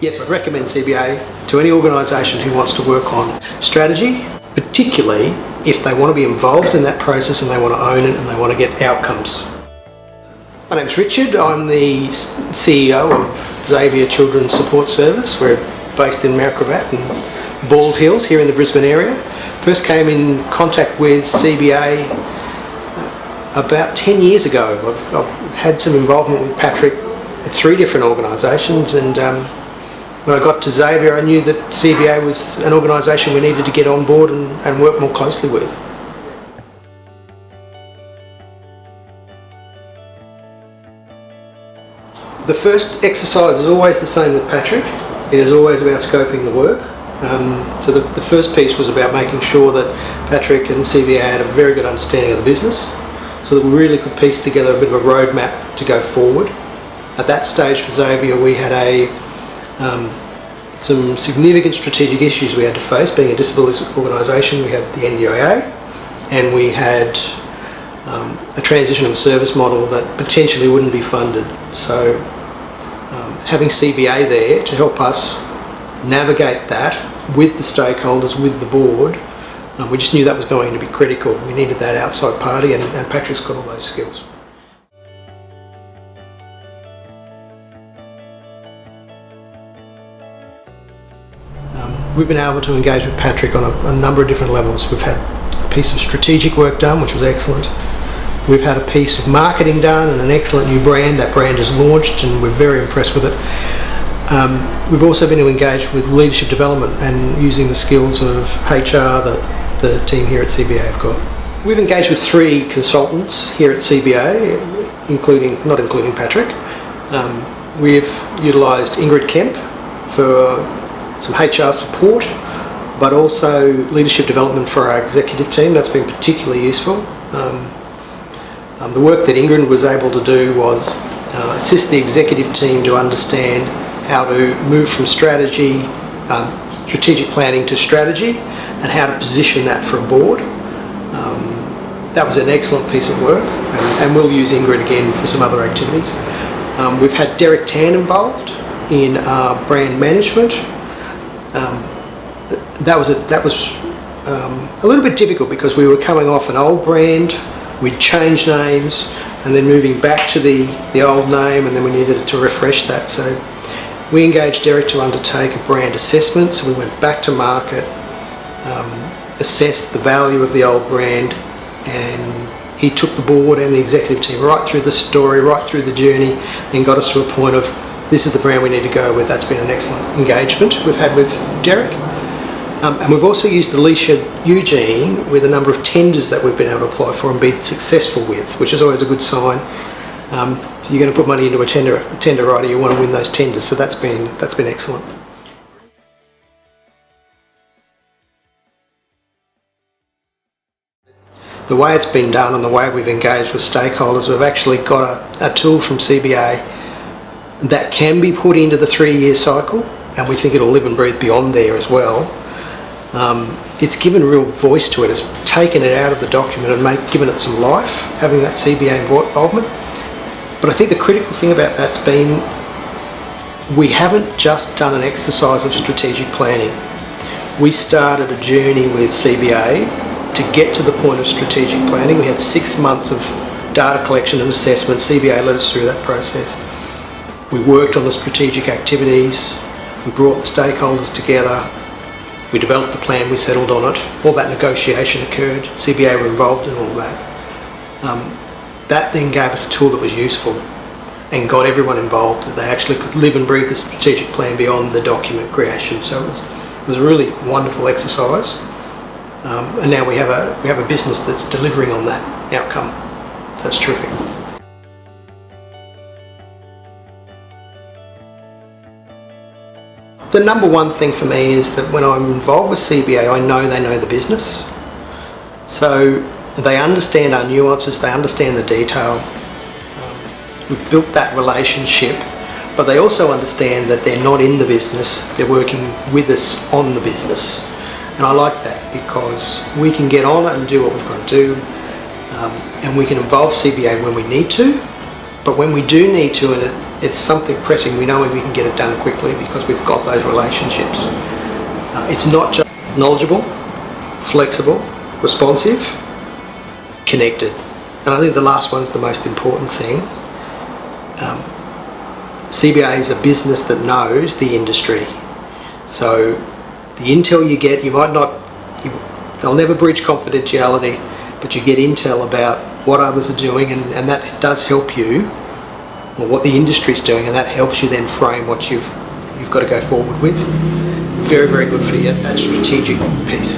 Yes, I'd recommend CBA to any organisation who wants to work on strategy, particularly if they want to be involved in that process and they want to own it and they want to get outcomes. My name's Richard. I'm the CEO of Xavier Children's Support Service. We're based in Mount Gravatt and Bald Hills here in the Brisbane area. First came in contact with CBA about 10 years ago. I've had some involvement with Patrick at 3 different organisations, and when I got to Xavier I knew that CBA was an organisation we needed to get on board and work more closely with. The first exercise is always the same with Patrick. It is always about scoping the work. So the first piece was about making sure that Patrick and CBA had a very good understanding of the business, so that we really could piece together a bit of a roadmap to go forward. At that stage for Xavier we had some significant strategic issues we had to face. Being a disability organisation, we had the NDIA, and we had a transition of a service model that potentially wouldn't be funded. So having CBA there to help us navigate that with the stakeholders, with the board, we just knew that was going to be critical. We needed that outside party, and Patrick's got all those skills. We've been able to engage with Patrick on a number of different levels. We've had a piece of strategic work done, which was excellent. We've had a piece of marketing done and an excellent new brand. That brand is launched and we're very impressed with it. We've also been engaged with leadership development and using the skills of HR that the team here at CBA have got. We've engaged with 3 consultants here at CBA, not including Patrick. We've utilised Ingrid Kemp for some HR support, but also leadership development for our executive team. That's been particularly useful. The work that Ingrid was able to do was assist the executive team to understand how to move from strategy, strategic planning to strategy, and how to position that for a board. That was an excellent piece of work, and we'll use Ingrid again for some other activities. We've had Derek Tan involved in brand management. That was a little bit difficult because we were coming off an old brand, we'd changed names, and then moving back to the old name, and then we needed to refresh that. So we engaged Derek to undertake a brand assessment. So we went back to market, assessed the value of the old brand, and he took the board and the executive team right through the story, right through the journey, and got us to a point of, this is the brand we need to go with. That's been an excellent engagement we've had with Derek. And we've also used Alicia Eugene with a number of tenders that we've been able to apply for and been successful with, which is always a good sign. If you're going to put money into a tender writer, you want to win those tenders, so that's been excellent. The way it's been done and the way we've engaged with stakeholders, we've actually got a tool from CBA that can be put into the 3-year cycle, and we think it'll live and breathe beyond there as well. It's given real voice to it. It's taken it out of the document and given it some life, having that CBA involvement. But I think the critical thing about that's been, we haven't just done an exercise of strategic planning. We started a journey with CBA to get to the point of strategic planning. We had 6 months of data collection and assessment. CBA led us through that process. We worked on the strategic activities. We brought the stakeholders together. We developed the plan, we settled on it. All that negotiation occurred. CBA were involved in all that. That then gave us a tool that was useful and got everyone involved, that they actually could live and breathe the strategic plan beyond the document creation. So it was a really wonderful exercise. And now we have a business that's delivering on that outcome. That's terrific. The number one thing for me is that when I'm involved with CBA, I know they know the business. So they understand our nuances, they understand the detail. We've built that relationship, but they also understand that they're not in the business, they're working with us on the business. And I like that because we can get on it and do what we've got to do, and we can involve CBA when we need to, but when we do need to, and it's something pressing, we know we can get it done quickly because we've got those relationships. It's not just knowledgeable, flexible, responsive, connected. And I think the last one's the most important thing. CBA is a business that knows the industry. So the intel you get, they'll never breach confidentiality, but you get intel about what others are doing, and that does help you, or what the industry's doing, and that helps you then frame what you've got to go forward with. Very, very good for you, that strategic piece.